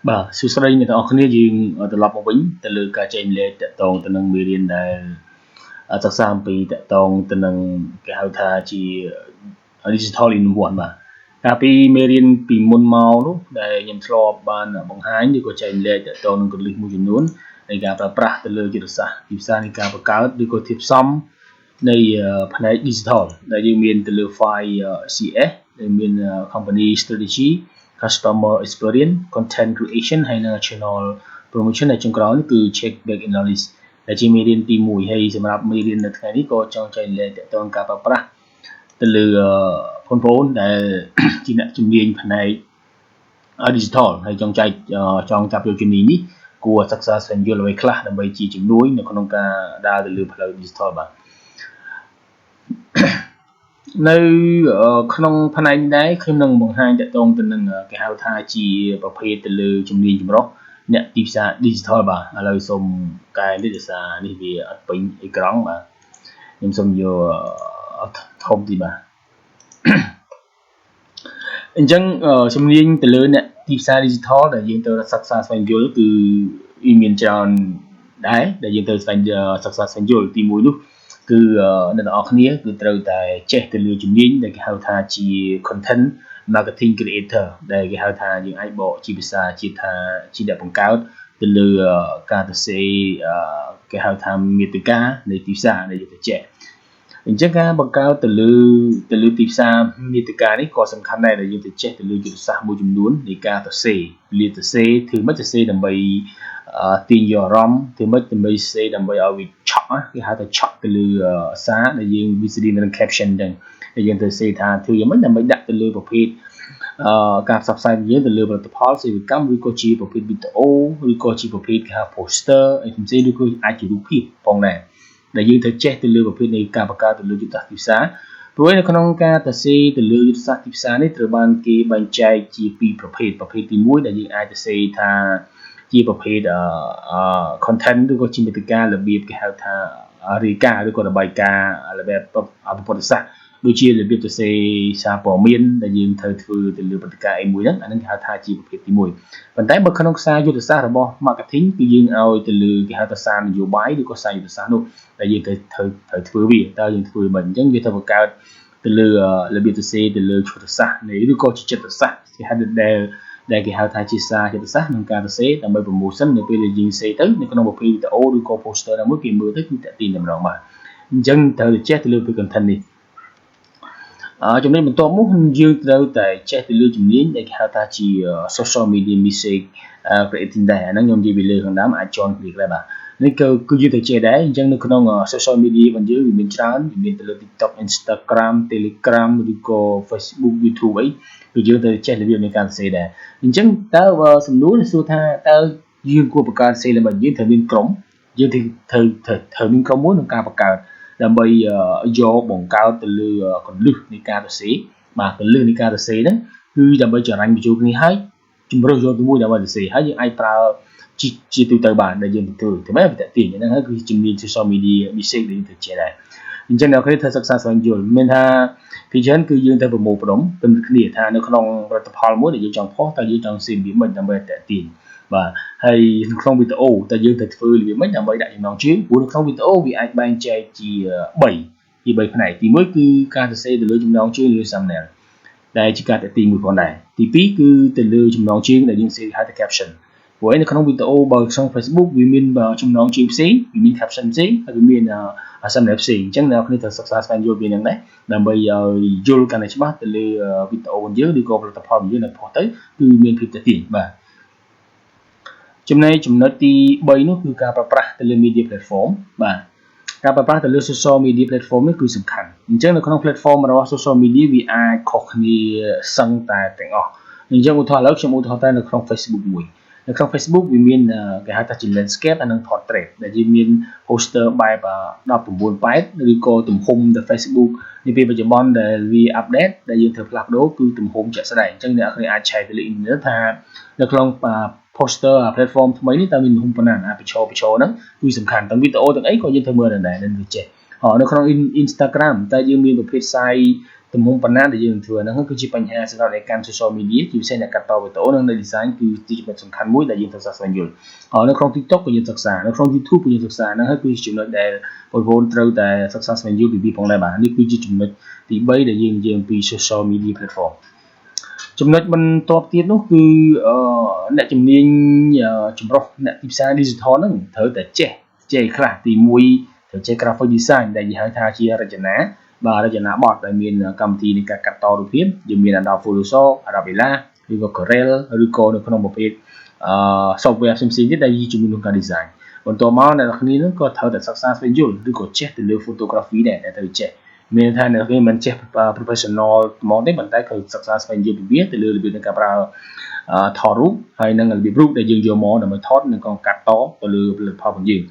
Bà, sự sau đây người ta ở dương từ lọc một vĩnh từ lừa cả trên lệ tệ tông từ nâng mì riêng đại chắc sang bị tệ tông từ nâng cái hào tha chỉ digital in one bà tapi mì riêng bị môn màu lúc đại nhằm cho bạn bằng hai như có trên lệ tệ tông nâng cực lịch mùi dùn nún đại gà bà pra từ lừa chỉ sa tiếp sa này gà bà cáo đi có tiếp xong này phần này digital đại dương miền từ lừa file CS đại miền company strategy customer experience content creation hay là channel promotion này trong đóคือ check back analysis แต่ที่มีเรียนตีมวยให้สำหรับมีเรียนในทางนี้ก็จงใจเลยแต่ต้องการปรับปรุงแต่เรือพ้นพ้นแต่ที่นักจุ่มเรียนภายในดิจิทัลให้จงใจจงจับโยจุ่มนี้กลัว success เป็นยูโรไว้คลาดในจีจุ่มนุ้ยในคนต้องการได้แต่เรือพลังดิจิทัลบ้างในขนมภายในได้คือหนึ่งบางห้างจะต้องเป็นหนึ่งcái hào tha chỉประเภทแต่เลยจุ่มเรียนจุ่มรอกเนี่ยตีสาดิจิทัลบ้างเราส่งการดิจิทัลนี่เป็นเป็นอีกครั้งบ้างยังส่งอยู่ทบดีบ้างจังจุ่มเรียนแต่เลยเนี่ยตีสาดิจิทัลแต่ยังตัวศึกษาส่วนเยอะคืออีเมลจานได้แต่ยังตัวส่วนศึกษาส่วนเยอะตีมวยลูกคือในตอนนี้คือเราแต่เช็คแต่เรื่องจุดนี้ในการหาทางจี content marketing creator ในการหาทางยังไอ้บอกจีภาษาจีทางจีเด็กบังคับแต่เรื่องการตัดสินการหาทางมีติกาในที่สาในจุดเช็คจังการบังคับแต่เรื่องที่สามีติกานี่ก็สำคัญในในจุดเช็คแต่เรื่องจุดสามูจำนวนในการตัดสินเรียนตัดสินถึงไม่จะเสียดำไปตีนยอร้อมถึงไม่จะไม่เสียดำไปเอาวิช็อตที่หาแต่ช็อตแต่เรื่องสาในยังวิสดีในแคปชั่นดังในยังตัดสินทางถึงยังไม่จะไม่ดักแต่เรื่องประเภทการสับสนเยอะแต่เรื่องแบบพอลสิวิกัมวิโกจีประเภทวิดีโอวิโกจีประเภทการโปสเตอร์ไอ้ผมเสียดูคืออาจจะดูผิดปองแน่ในยังเธอแจ้งแต่เรื่องประเภทในการประกาศแต่เรื่องจุดตัดสินเพราะว่าในขนมการตัดสินแต่เรื่องจุดตัดสินนี่ตระบันเก็บบรรจัยจีปีประเภทที่มุ่งในยังอาจจะเสียทางจีประเภทคอนเทนต์ด้วยก็จินตนาการระเบียบการทางริกาด้วยก็ระบายการอะไรแบบประวัติศาสตร์โดยเฉพาะระเบียบตัวเซซาปอมีนแต่ยังเธอถือแต่เรื่องปฏิการไอ้มวยนั้นอันนั้นการทางจีประเภทที่มวยปัจจัยบางขนมซายุทธศาสตร์ระบบมาร์เก็ตติ้งคือยังเอาแต่เรื่องการทางนโยบายด้วยก็ใส่ยุทธศาสตร์นู้นแต่ยังเธอถือวิ่งแต่ยังถือเหมือนยังยุทธประกาศแต่เรื่องระเบียบตัวเซแต่เรื่องยุทธศาสตร์ในด้วยก็จิตศาสตร์ที่ให้ได้cái hào thái chi xa cho sát nâng cao sẽ làm bởi một sân để bây giờ sẽ tới nên có một phi tại ô đi có poster là mới kìm mưa tới cũng tin làm rộng mà dân thời chết từ lưu về content đi trong đây mình tôi muốn dương đâu tại chết từ lưu chừng đến để hào thái chi social media music creating đại nó nhom gì bị lừa hàng đám ai chọn việc lại bà nên cứ như thế chơi đấy dân nó không social media vẫn dưới mình trán mình từ TikTok Instagram Telegram đi có Facebook YouTube ấy cứ như thế chơi là việc này càng xây đấy dân tao vào sầm núi là xu tha tao dương của bậc cao xây là mình dưới thời miền cống dưới thời miền cống muốn cao bậc cao là bây do bổng cao từ lừa còn lừa đi cao từ xí mà từ lừa đi cao từ xí đấy cứ là bây giờ anh bị chụp này hay chúng tôi cho tôi mua là bây giờ xí hay những ai prao chỉ từ từ bản để dùng từ thì mấy cái tiền này nó cứ chứng minh social media bị xây dựng từ trẻ này nhưng nào cái thời sắc sáng sáng rồi mình ha thì chân cứ dương tới một đống từng cái địa tha nó không tập hall muốn để dùng trong phó ta dùng trong sim bị mình làm về tiền và hay không bị ô ta dương thật phơi bị mấy làm về đại nó chứ của không bị ô bị ai ban chạy chỉ 7 thì 7 này thì mới cứ KTC từ lưới chúng nó chưa lưới xong này đây chỉ cả tiền một con này thì phí cứ từ lưới chúng nó chưa để dương sẽ hai cái caption với nó không bị ô bằng trong Facebook vì mình vào trong nó chim xí vì mình caption xí hay vì mình xong đẹp xí chẳng nào khi thật sắc sáng vô bên này là bây giờ vô cái này bắt từ video dưới đi qua platform dưới là phổ tới từ miền phim tiền và trong này chúng nó thì bây nóคือการปรับปรุงแต่ละ media platform vàการปรับปรุงแต่ละ social media platform นี่คือสำคัญจังในของ platform เราว่า social media วิไอข้อนี้สั่งแต่งออกจังอุทธรณ์แล้วชั่วโมงอุทธรณ์แต่ในของ Facebook มวยในของ Facebook วิมีนcái hai ta chỉ landscape อันนั้น portrait แต่จะมี poster ใบแบบดอกตุ่มบนไปหรือก็ตุ่มโฮมใน Facebook ในปีปัจจุบันแต่วีอัปเดตแต่ยังถือผลักโดคือตุ่มโฮมจะแสดงจังเนี่ยคืออาจใช้แต่ละอินเทอร์เน็ตทางในของposter platform ทำไมนี่ตามมีหุ่นปนันไปโชว์นั้นคือสำคัญตามวิดีโอตรงไอ้ก็ยังทำเมื่อไหร่นั่นคือเจ๊ในของ Instagram แต่ยังมีประเภทไซต์ ទំហំប៉ុណ្ណាដែលយើងធ្វើហ្នឹងគឺជាបញ្ហាសម្រាប់អ្នកកាន់ social media ជាពិសេសអ្នកកាត់តវីដេអូនិងអ្នក design គឺជាចំណុចសំខាន់មួយដែលយើងត្រូវសិក្សាស្វែងយល់ហើយនៅក្នុង TikTok ក៏យើងសិក្សានៅក្នុង YouTube ក៏យើងសិក្សាហ្នឹងហើយគឺជាចំណុចដែលបងប្អូនត្រូវតែសិក្សាស្វែងយល់ពីវាផងដែរបាទនេះគឺជាចំណុចទី3ដែលយើងនិយាយអំពី social media platform ចំណុចបន្ទាប់ទៀតនោះគឺអ្នកជំនាញចម្រុះអ្នកទីផ្សារ digital ហ្នឹងត្រូវតែចេះខ្លះទី1ត្រូវចេះ graphic design ដែលនិយាយថាជារចនារចនាបថដែលមានកម្មវិធីនៃការកាត់តរូបភាពយើងមាន Adobe Photoshop Adobe Illustrator ឬក៏ Corel ឬក៏នៅក្នុងប្រភេទsoftware ផ្សេងៗទៀតដែលជាជំនួយក្នុងការ design បន្ទាប់មកអ្នកនរគ្នានឹងក៏ត្រូវតែសិក្សាស្វែងយល់ឬក៏ចេះទៅលើ photography ដែរដែលត្រូវចេះមានថាអ្នកគេមិនចេះ professional ហ្មងទេប៉ុន្តែត្រូវសិក្សាស្វែងយល់ពីវាទៅលើរបៀបនៃការប្រើថតរូបហើយនឹងរបៀបរូបដែលយើងយកមកដើម្បីថតនិងក៏កាត់តទៅលើផលិតផលរបស់យើង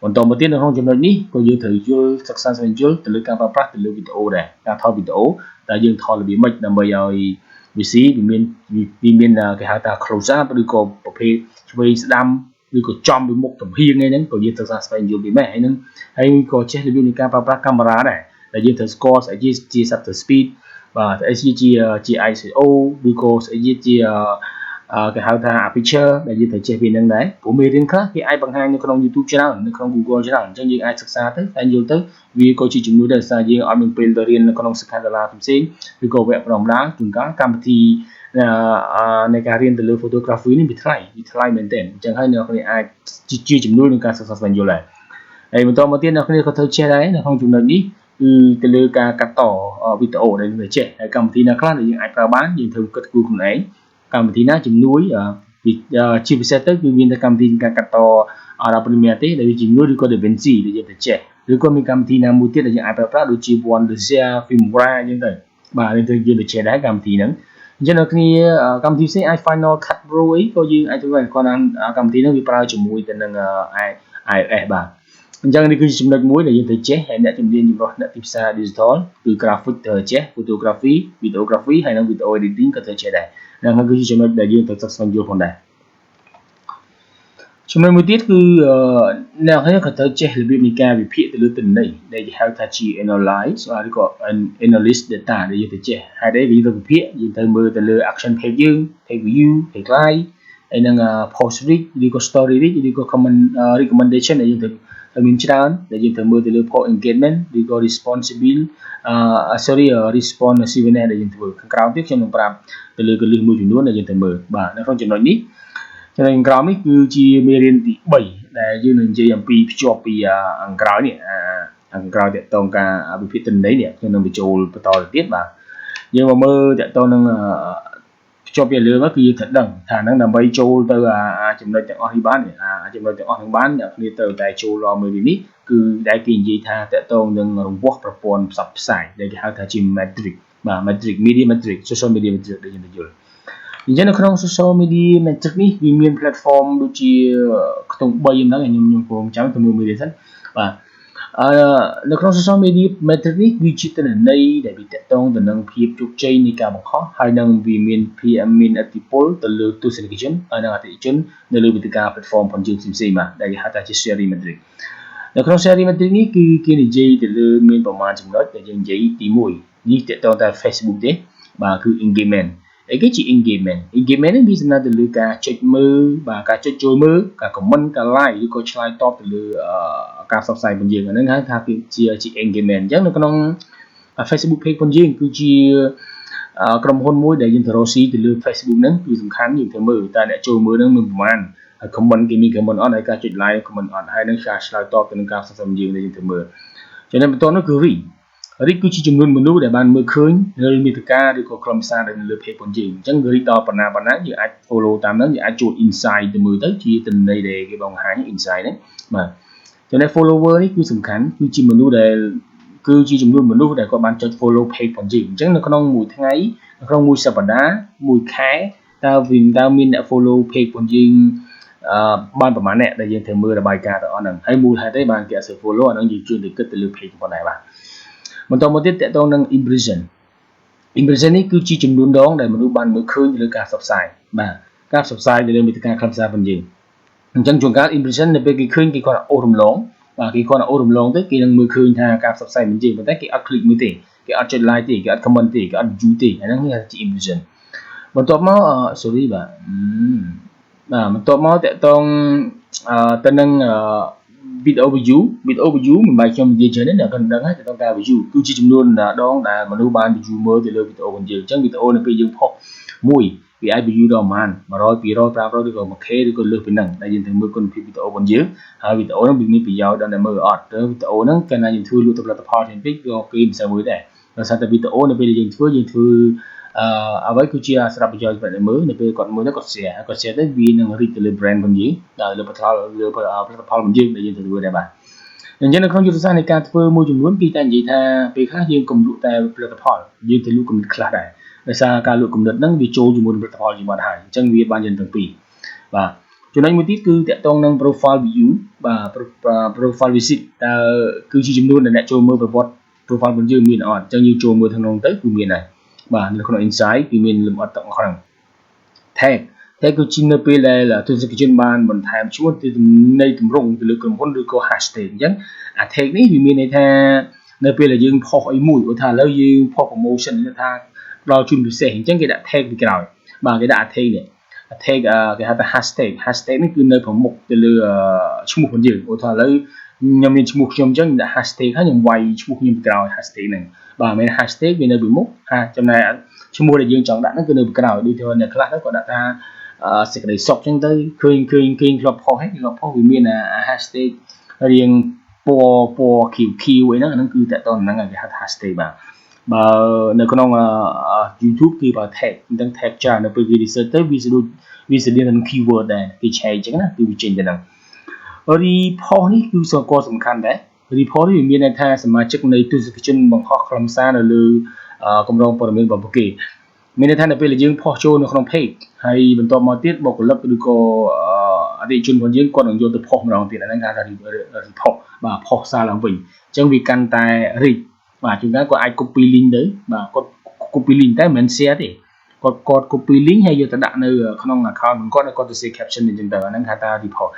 បន្តមកទៀតនៅក្នុងចំណុចនេះក៏យើងត្រូវយល់សិក្សាស្វែងយល់ទៅលើការប្រើប្រាស់ទៅលើវីដេអូដែរការថតវីដេអូតើយើងថតរបៀបម៉េចដើម្បីឲ្យវាស៊ីវាមានគេហៅថា close up ឬក៏ប្រភេទឆ្វេងស្ដាំឬក៏ចំពីមុខចំហៀងហ្នឹងក៏យើងសិក្សាស្វែងយល់ពីម៉េចហើយក៏ចេះរបៀបនៃការប្រើប្រាស់កាមេរ៉ាដែរដែលយើងត្រូវស្គាល់ស្អីជា shutter speed បាទស្អីជា ISO ឬក៏ស្អីជាគេហៅថា aperture ដែលយើងត្រូវចេះពីនឹងដែរព្រោះមេរៀនខ្លះគេអាចបង្ហាញនៅក្នុង YouTube ច្រើននៅក្នុង Google ច្រើនអញ្ចឹងយើងអាចសិក្សាទៅហើយយល់ទៅវាក៏ជាជំនួយដែរសារយើងអត់មានពេលទៅរៀននៅក្នុងសិក្ខាសាលាផ្សេងឬក៏វគ្គប្រំដាជួនកាលកម្មវិធីនៃការរៀនទៅលើ photography នេះវាថ្លៃមែនទែនអញ្ចឹងហើយអ្នកគ្នាអាចជាជំនួយក្នុងការសិក្សាស្វែងយល់ដែរហើយបន្តមកទៀតអ្នកគ្នាក៏ត្រូវចេះដែរនៅក្នុងចំណុចនេះគឺទៅលើការកាត់តវីដេអូដែលយើងចេះហើយកម្មវិធីណាខ្លះដែលយើងអាចប្រើបានយើងត្រូវគិតគូរខ្លួនឯងកម្មវិធីណាជំនួយជាពិសេសទៅគឺមានតែកម្មវិធីការកាត់តដល់ព្រីមៀរទេដែលវាជំនួយឬក៏ DaVinci ដែលយើងទៅចេះឬក៏មានកម្មវិធីណាមួយទៀតដែលយើងអាចប្រើប្រាស់ដូចជា Wondershare Filmora អញ្ចឹងទៅបាទយើងទៅចេះដែរកម្មវិធីហ្នឹងអញ្ចឹងនៅគ្នាកម្មវិធីផ្សេងអាច Final Cut Pro អីក៏យើងអាចធ្វើគាត់ថាកម្មវិធីហ្នឹងវាប្រើជាមួយទៅនឹង iOS បាទអញ្ចឹងនេះគឺជាចំណុចមួយដែលយើងត្រូវចេះហើយអ្នកជំនាញចម្រុះអ្នកទីផ្សារ digital គឺ graphic ត្រូវចេះ photography videography ហើយនិង video editing ក៏ត្រូវចេះដែរហ្នឹងគឺជាចំណុចដែលយើងត្រូវសិក្សាស្វែងយល់ផងដែរចំណុចមួយទៀតគឺអ្នកនេះក៏ត្រូវចេះរបៀបនៃការវិភាគទៅលើទិន្នន័យដែលគេហៅថាជា analyze ឬក៏ analyze data ដែលយើងត្រូវចេះហើយដែលយើងត្រូវវិភាគយើងត្រូវមើលទៅលើ action page យើង page view page like ហើយនឹង post reach ឬក៏ story reach ឬក៏ comment recommendation ដែលយើងត្រូវមានច្រើនដែលយើងត្រូវមើលទៅលើ post engagement ឬក៏ responsiveness ដែលយើងធ្វើខាងក្រោមទៀតខ្ញុំនឹងប្រាប់ទៅលើកលិះមួយចំនួនដែលយើងត្រូវមើលបាទនៅក្នុងចំណុចនេះចំណុចក្រោមនេះគឺជាមេរៀនទី3ដែលយើងនឹងនិយាយអំពីភ្ជាប់ពីខាងក្រោយនេះខាងក្រោយតកតងការវិភាគទិន្នន័យនេះខ្ញុំនឹងបញ្ចូលបន្តទៅទៀតបាទយើងមកមើលតកតងនឹងភ្ជាប់ពីលើមកគឺយើងត្រូវដឹងថាហ្នឹងដើម្បីចូលទៅចំណុចទាំងអស់នេះបានចំណុចទាំងអស់នឹងបានអ្នកគ្នាត្រូវតែចូលរកមើលនេះគឺដែលគេនិយាយថាតកតងនឹងរង្វាស់ប្រព័ន្ធផ្សព្វផ្សាយដែលគេហៅថាជា matrix បាទ matrix media matrix social media matrix ដែលយើងទៅយល់អញ្ចឹងនៅក្នុង social media matrix នេះវាមាន platform ដូចជាខ្ទង់3ហ្នឹងខ្ញុំព្រមចាំទៅមើលមេរៀនសិនបាទនៅក្នុង social media matrix នេះគឺជាទិន្នន័យដែលវាតកតងទៅនឹងភាពជោគជ័យនៃការបង្ខំហើយនឹងវាមានឥទ្ធិពលទៅលើទស្សនិកជនហើយនិងអតិថិជននៅលើវេទិកា platform ផងយើងផ្សេងៗបាទដែលគេហៅថាជា sharing matrix នៅក្នុង sharing matrix នេះគឺគេនិយាយទៅលើមានប្រមាណចំណុចដែលយើងនិយាយទី1នេះតកតងតែ Facebook ទេបាទគឺ engagement អីគេជា engagement នេះវាសំដៅទៅលើការចុចមើលបាទការចុចចូលមើលការ comment ការ like ឬក៏ឆ្លើយតបទៅលើការផ្សព្វផ្សាយរបស់យើងអាហ្នឹងហៅថាជា engagement អញ្ចឹងនៅក្នុង Facebook page របស់យើងគឺជាក្រុមហ៊ុនមួយដែលយើងទៅរកស៊ីទៅលើ Facebook ហ្នឹងគឺសំខាន់យើងត្រូវមើលតើអ្នកចូលមើលហ្នឹងមានប្រមាណហើយ comment គេមាន comment អត់ហើយការចុច like comment អត់ហើយនឹងការឆ្លើយតបទៅនឹងការផ្សព្វផ្សាយរបស់យើងដែលយើងត្រូវមើលចំណុចបន្ទាប់នោះគឺ reach គឺជាចំនួនមនុស្សដែលបានមើលឃើញនៅមាតិកាឬក៏ក្រុមសារដែលនៅលើ page របស់យើងអញ្ចឹង reach ដល់ប៉ុណ្ណាយើងអាច follow តាមហ្នឹងយើងអាចចូល insight ទៅមើលទៅជាទិន្នន័យដែលគេបង្ហាញ insight ហ្នឹងបាទចំណែក follower នេះគឺសំខាន់គឺជាមនុស្សដែលគឺជាចំនួនមនុស្សដែលគាត់បានចុច follow page របស់យើងអញ្ចឹងនៅក្នុងមួយថ្ងៃនៅក្នុងមួយសប្តាហ៍មួយខែតើមានអ្នក follow page របស់យើងបានប្រហែលអ្នកដែលយើងត្រូវមើលរបាយការណ៍ទាំងអស់ហ្នឹងហើយមូលហេតុអីបានគេអត់សូវ follow អាហ្នឹងយើងជួយទៅគិតទៅលើ page របស់ដែរបាទបន្តមកទៀតតកតងនឹង impression នេះគឺជាចំនួនដងដែលមនុស្សបានមើលឃើញលើការផ្សព្វផ្សាយបាទការផ្សព្វផ្សាយទៅលើមាតិកាខ្លឹមសាររបស់យើងអញ្ចឹងជួនកាល impression នៅពេលគេឃើញគេគាត់អូសរំលងបាទគេគាត់អូសរំលងទៅគេនឹងមើលឃើញថាការផ្សព្វផ្សាយរបស់យើងប៉ុន្តែគេអត់ click មើលទេ cái ở trên like thì cái ở comment thì cái ở view thì nó là chỉ impressionបន្ទាប់មក sorry បាទបន្ទាប់មកតកតងទៅនឹង video view មិនបាច់ខ្ញុំនិយាយច្រើនទេអ្នកគាត់ដឹងហើយតកតងការ view គឺជាចំនួនដងដែលមនុស្សបាន view មើលទៅលើ video របស់យើងអញ្ចឹង video នៅពេលយើងផុសមួយវាអាច view ដល់ប្រហែល100 200 500ឬក៏ 1k ឬក៏លើសពីហ្នឹងដែលយើងត្រូវមើលគុណភាព video របស់យើងហើយ video ហ្នឹងវាមានប្រយោជន៍ដល់អ្នកមើលអត់ទៅ video ហ្នឹងកាលណាយើងធ្វើលក់ទៅផលិតផលផ្សេងតិចក៏គេមិនសូវមើលដែរដោយសារតែ video នៅពេលយើងធ្វើអ្វីគឺជាស្រាប់ប្រយោជន៍សម្រាប់អ្នកមើលនៅពេលគាត់មើលទៅគាត់ share ទៅវានឹង reach ទៅលើ brand របស់យើងដល់លើផលិតផលរបស់យើងដែលយើងត្រូវធ្វើដែរបាទអញ្ចឹងនៅក្នុងយុទ្ធសាស្ត្រនៃការធ្វើមួយចំនួនគេតែនិយាយថាពេលខ្លះយើងកុំលក់តែផលិតផលយើងទៅលក់គំនិតខ្លះដែរដោយសារការលក់គំនិតហ្នឹងវាចូលជាមួយនឹងផលិតផលជាបាត់ហើយអញ្ចឹងវាបានយើងទាំងពីរបាទចំណុចមួយទៀតគឺតាក់ទងនឹង profile view បាទ profile visit តើគឺជាចំនួនដែលអ្នកចូលមើលប្រវត្តិ profile របស់យើងមានអត់អញ្ចឹងយើងចូលមើលក្នុងនោះទៅគឺមានដែរបាទនៅក្នុង insight គឺមានលម្អិតទាំងអស់ហ្នឹង tag គឺជានៅពេលដែលទស្សនិកជនបានបន្ថែមឈ្មោះទៅនៃទម្រង់ទៅលើក្រុមហ៊ុនឬក៏ hashtag អញ្ចឹងអា tag នេះវាមានន័យថានៅពេលដែលយើងផុសអីមួយឧទាហរណ៍ឥឡូវយើងផុស promotion ថាផ្ដល់ជូនពិសេសអញ្ចឹងគេដាក់ tag ពីក្រោយបាទគេដាក់ tag នេះ tag គេហៅថា hashtag នេះគឺនៅប្រមុខទៅលើឈ្មោះរបស់យើងឧទាហរណ៍ឥឡូវខ្ញុំមានឈ្មោះខ្ញុំអញ្ចឹងដាក់ hashtag ហើយខ្ញុំវាយឈ្មោះខ្ញុំពីក្រោយ hashtag ហ្នឹងបាទមាន hashtag វានៅពីមុខចំណែកឈ្មោះដែលយើងចង់ដាក់ហ្នឹងគឺនៅពីក្រោយដូចជាអ្នកខ្លះទៅគាត់ដាក់ថាសេចក្តីសុខអញ្ចឹងទៅឃើញធ្លាប់ផុសវាមានhashtag រៀងពណ៌ខៀវអីហ្នឹងគឺតើតើហ្នឹងគេហៅថា hashtag បាទបើនៅក្នុង YouTube គឺបើ tag អញ្ចឹង tag ច្រើននៅពេលគេ research ទៅវាស្តីនឹង keyword ដែរគេឆែកអញ្ចឹងណាគឺវាចេញទៅហ្នឹង report នេះគឺសំខាន់ដែរ report នេះវាមានន័យថាសមាជិកនៃទស្សនិកជនបង្ហោះខ្លឹមសារនៅលើកម្រងព័ត៌មានរបស់ពួកគេមានន័យថានៅពេលដែលយើងផុសចូលនៅក្នុង page ហើយបន្ទាប់មកទៀតបុគ្គលិកឬក៏អតិថិជនរបស់យើងគាត់នឹងយកទៅផុសម្ដងទៀតអាហ្នឹងគេថា report បាទផុសសារឡើងវិញអញ្ចឹងវាកាន់តែ reach បាទជួនកាលគាត់អាច copy link ទៅបាទគាត់ copy link តែមិនមែន share ទេគាត់ copy link ហើយយកទៅដាក់នៅក្នុង account របស់គាត់ទៅ share caption អញ្ចឹងទៅអាហ្នឹងគេថា report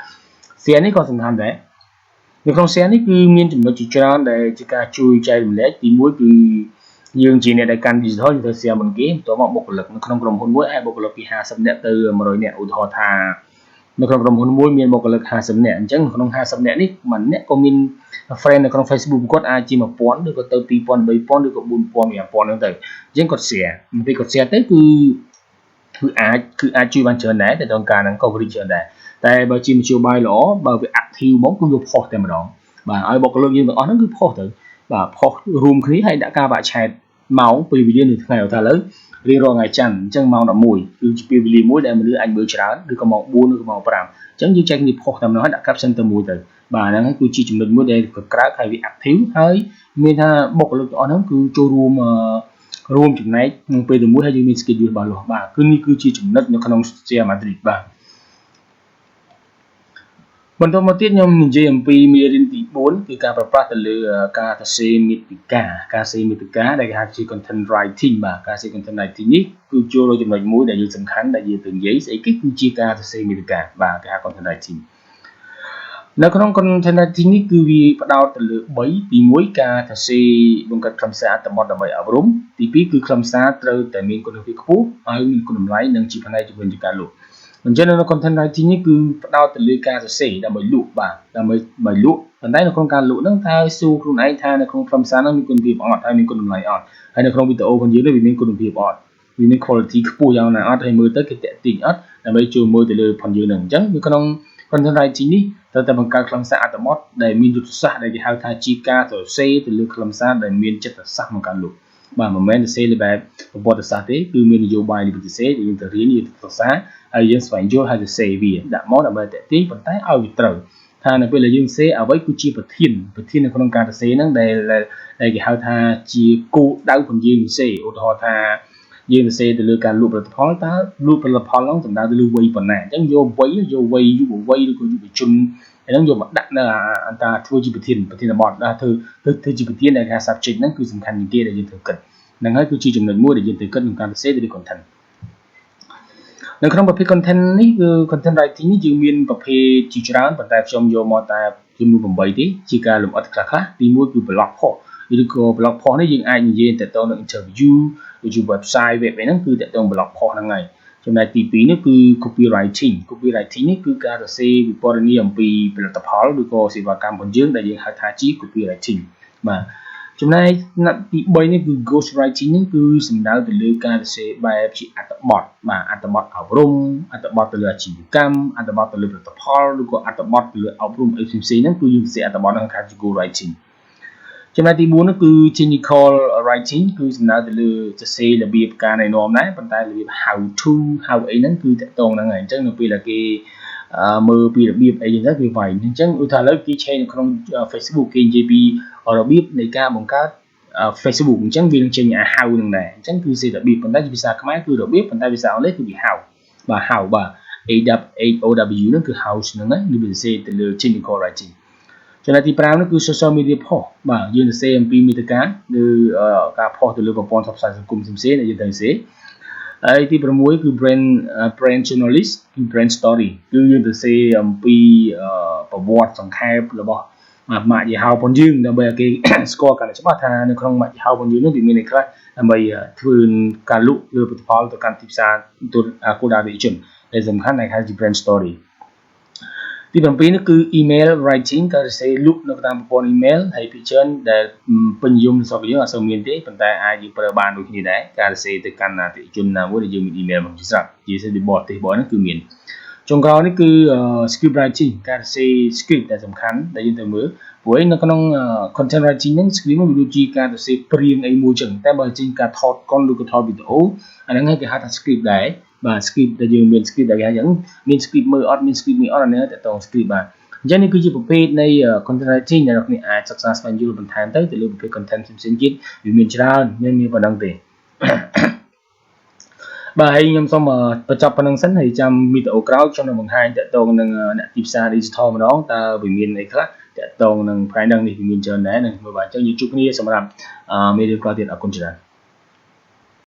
share នេះក៏សំខាន់ដែរនៅក្នុង share នេះគឺមានចំណុចជាច្រើនដែលជាការជួយចែករំលែកទី1គឺយើងជាអ្នកដែលកាន់ digital យើងត្រូវ share មុនគេបន្ទាប់មកបុគ្គលិកនៅក្នុងក្រុមហ៊ុនមួយអាចបុគ្គលិកពី50នាក់ទៅ100នាក់ឧទាហរណ៍ថានៅក្នុងក្រុមហ៊ុនមួយមានបុគ្គលិក50នាក់អញ្ចឹងក្នុង50នាក់នេះមួយអ្នកក៏មាន friend នៅក្នុង Facebook គាត់អាចជា1000ឬក៏ទៅ2000 3000ឬក៏4000 5000ហ្នឹងទៅអញ្ចឹងគាត់ share ពេលគាត់ share ទៅគឺអាចជួយបានច្រើនដែរតែต้องការហ្នឹង coverage ច្រើនដែរតែបើជាមធ្យោបាយល្អបើវា active ហ្មងគឺវាផុសតែម្ដងបាទឲ្យបុគ្គលិកយើងទាំងអស់ហ្នឹងគឺផុសទៅបាទផុសរួមគ្នាហើយដាក់ការបាក់ឆែតម៉ោងពេលវេលានៅថ្ងៃឧទាហរណ៍ឥឡូវរៀងរាល់ថ្ងៃច័ន្ទអញ្ចឹងម៉ោង11គឺជាពេលវេលាមួយដែលមនុស្សអាចមើលច្រើនឬក៏ម៉ោង4ឬក៏ម៉ោង5អញ្ចឹងយើងចែកគ្នាផុសតែម្ដងហើយដាក់ caption ទៅមួយទៅបាទហ្នឹងហើយគឺជាចំណុចមួយដែលក្រៅហើយវា active ហើយមានថាបុគ្គលិកទាំងអស់ហ្នឹងគឺចូលរួមចំណែកក្នុងពេលតែមួយហើយយើងមាន schedule របស់លោកបាទគឺនេះគឺជាចំណុចនៅក្នុង share matrix បាទបន្តមកទៀតខ្ញុំនិយាយអំពីមេរៀនទី4គឺការប្រប្រាស់ទៅលើការសរសេរមាតិកាដែលគេហៅជា content writing បាទការសរសេរ content writing នេះគឺចូលដល់ចំណុចមួយដែលយើងសំខាន់ដែលយើងត្រូវនិយាយស្អីគេគឺជាការសរសេរមាតិកាបាទគេហៅ content writing នៅក្នុង content writing នេះគឺវាផ្ដោតទៅលើ3ទី1ការសរសេរបង្កើតខ្លឹមសារអត្ថបទដើម្បីអប់រំទី2គឺខ្លឹមសារត្រូវតែមានគុណភាពខ្ពស់ហើយមានគុណតម្លៃនិងជាផ្នែកជំរុញទៅការលក់អញ្ចឹងនៅ content writing នេះគឺផ្ដោតទៅលើការសរសេរដើម្បីលក់បាទដើម្បីលក់ប៉ុន្តែនៅក្នុងការលក់ហ្នឹងតើសួរខ្លួនឯងថានៅក្នុងខ្លឹមសារហ្នឹងមានគុណភាពអត់ហើយមានគុណតម្លៃអត់ហើយនៅក្នុងវីដេអូរបស់យើងនេះវាមានគុណភាពអត់វាមាន quality ខ្ពស់យ៉ាងណាអត់ហើយមើលទៅគេតាក់ទាញអត់ដើម្បីចូលមើលទៅលើផនយើងហ្នឹងអញ្ចឹងនៅក្នុង content writing នេះត្រូវតែបង្កើតខ្លឹមសារអត្ថបទដែលមានយុទ្ធសាស្ត្រដែលគេហៅថាជាការសរសេរទៅលើខ្លឹមសារដែលមានចិត្តសាស្ត្រក្នុងការលក់បាទមិនមែនសរសេរលើបែបប្រវត្តិសាស្ត្រទេគឺមាននយោបាយនៃប្រទេសយើងទៅរៀនយុទ្ធសាស្ត្រហើយយើងស្វែងយល់ហើយសរសេរវាដាក់មកដើម្បីតាក់ទាញប៉ុន្តែឲ្យវាត្រូវថានៅពេលដែលយើងសរសេរអ្វីគឺជាប្រធាននៅក្នុងការសរសេរហ្នឹងដែលគេហៅថាជាគោលដៅរបស់យើងសរសេរឧទាហរណ៍ថាយើងសរសេរទៅលើការលក់ផលិតផលតើលក់ផលិតផលហ្នឹងសំដៅទៅលើវ័យប៉ុណ្ណាអញ្ចឹងយកវ័យយុវវ័យឬក៏យុវជនហ្នឹងយកមកដាក់នៅអន្តរធ្វើជាប្រធានបទថាធ្វើជាប្រធានដែលថា subject ហ្នឹងគឺសំខាន់ជាងគេដែលយើងត្រូវគិតហ្នឹងហើយគឺជាចំណុចមួយដែលយើងត្រូវគិតក្នុងការសរសេរទៅលើ content នៅក្នុងប្រភេទ content នេះគឺ content writing នេះយើងមានប្រភេទជាច្រើនប៉ុន្តែខ្ញុំយកមកតែចំនួន8ទេជាការលម្អិតខ្លះទី1គឺ blog post ឬក៏ blog post នេះយើងអាចនិយាយទៅនឹង interview ដូចជា website web ហ្នឹងគឺទៅនឹង blog post ហ្នឹងហើយចំណែកទី2នេះគឺ copywriting នេះគឺការសរសេរវិពណ៌នាអំពីផលិតផលឬក៏សេវាកម្មរបស់យើងដែលយើងហៅថាជា copywriting បាទចំណែកទី3នេះគឺ ghost writing នេះគឺសំដៅទៅលើការសរសេរបែបជាអត្ថបទបាទអត្ថបទអប់រំអត្ថបទទៅលើអាជីវកម្មអត្ថបទទៅលើផលិតផលឬក៏អត្ថបទទៅលើអប់រំអីផ្សេងៗហ្នឹងគឺយើងសរសេរអត្ថបទហ្នឹងហៅថា ghost writing ចំណែកទី4នោះគឺ technical writing គឺសំដៅទៅលើសរសេររបៀបការណែនាំដែរប៉ុន្តែរបៀប how to អីហ្នឹងគឺតកតងហ្នឹងហើយអញ្ចឹងនៅពេលដែលគេមើលពីរបៀបអីចឹងទៅវាវាយអញ្ចឹងឧទាហរណ៍ឥឡូវគេឆេនៅក្នុង Facebook គេនិយាយពីរបៀបនៃការបង្កើត Facebook អញ្ចឹងវានឹងចេញ how ហ្នឹងដែរអញ្ចឹងគឺសេរបៀបប៉ុន្តែជាភាសាខ្មែរគឺរបៀបប៉ុន្តែភាសាអង់គ្លេសគឺវា how បាទ how បាទ AW ហ្នឹងគឺ how ហ្នឹងណានេះវាសរសេរទៅលើ technical writing ចំណែកទី5នោះគឺ social media post បាទយើងសរសេរអំពីមាតិកាឬការ post ទៅលើប្រព័ន្ធផ្សព្វផ្សាយសង្គមផ្សេងៗដែលយើងត្រូវសរសេរហើយទី6គឺ brand journalist គឺ brand story គឺយើងសរសេរអំពីប្រវត្តិសង្ខេបរបស់ម៉ាកយីហោរបស់យើងដើម្បីឲ្យគេស្គាល់កាន់តែច្បាស់ថានៅក្នុងម៉ាកយីហោរបស់យើងនោះវាមានអីខ្លះដើម្បីធ្វើការលក់លើផលិតផលទៅកាន់ទីផ្សារទូគោលដៅអតិថិជនដែលសំខាន់ដែលហៅជា brand story ទី7នេះគឺ email writing ការសរសេរលក់នៅតាមប្រព័ន្ធ email ហើយភាគច្រើនដែលពេញនិយមនៅស្រុកយើងអត់សូវមានទេប៉ុន្តែអាចយើងប្រើបានដូចគ្នាដែរការសរសេរទៅកាន់អតិថិជនណាមួយដែលយើងមាន email មកជាស្រាប់ជាពិសេសពីបរទេសបរហ្នឹងគឺមានចុងក្រោយនេះគឺ script writing ការសរសេរ script ដែលសំខាន់ដែលយើងត្រូវមើលព្រោះនៅក្នុង content writing ហ្នឹង script នោះវាដូចជាការសរសេរព្រាងអីមួយចឹងតែបើជាការថតកុនឬក៏ថតវីដេអូអាហ្នឹងគេហៅថា script ដែរបាទ script ដែលយើងមាន script ដែលគេហៅអញ្ចឹងមាន script មើលអត់មាន script មានអត់អានេះតើតង script បាទអញ្ចឹងនេះគឺជាប្រភេទនៃ content writing ដែលអ្នកអាចសិក្សាស្វែងយល់បន្ថែមទៅលើប្រភេទ content ផ្សេងៗទៀតវាមានច្រើនមានប៉ុណ្ណឹងទេបាទហើយខ្ញុំសូមបញ្ចប់ប៉ុណ្្នឹងសិនហើយចាំវីដេអូក្រោយខ្ញុំនឹងបង្ហាញតកតងនឹងអ្នកទីផ្សារ digital ម្ដងតើវាមានអីខ្លះតកតងនឹងផ្នែកហ្នឹងនេះវាមានច្រើនដែរនឹងមើលបាទអញ្ចឹងយើងជួបគ្នាសម្រាប់មេរៀនក្រោយទៀតអរគុណច្រើន